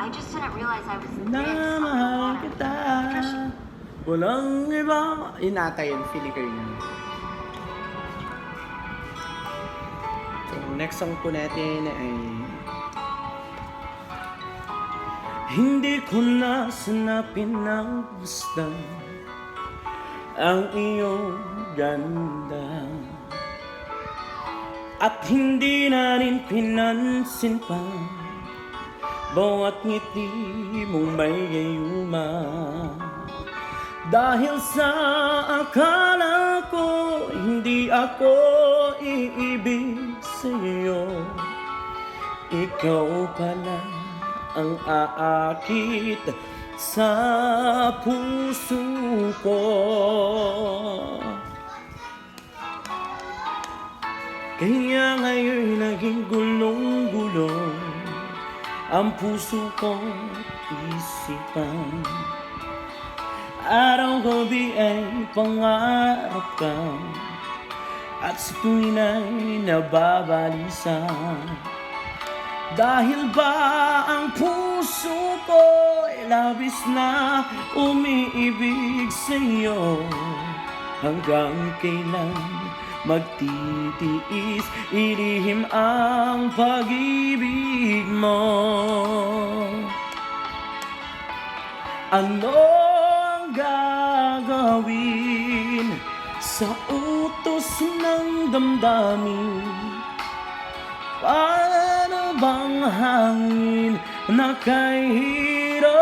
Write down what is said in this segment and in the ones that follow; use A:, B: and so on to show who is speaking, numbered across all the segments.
A: I just didn't realize I was this
B: Na mahal
A: underwater.
B: kita. Walang iba. Yun ata yun, feeling ko yun. So, next song po natin ay hindi ko na sana pinagmasdan ang iyong ganda at hindi na rin pinansin pa bawat ngiti mong may gayuma dahil sa akala ko hindi ako iibig sa'yo. Ikaw pala ang aakit sa puso ko. Kaya ngayon naging gulong-gulong ang puso ko't isipan. Araw-gabi ay pangarap ka at sa tuwin ay nababalisa. Dahil ba ang puso ko ay labis na umiibig sa'yo? Hanggang kailan magtitiis ilihim ang pag-ibig mo? Ano ang gagawin sa utos ng damdamin? Paano bang hangin na kahirap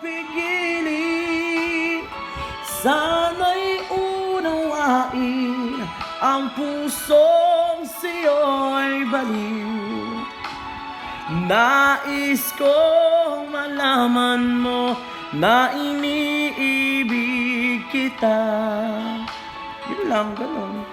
B: pigilin? Sana'y unawain ang pusong sa'yo'y baliw. Nais kong malaman mo na iniibig kita. Yun lang, ganun.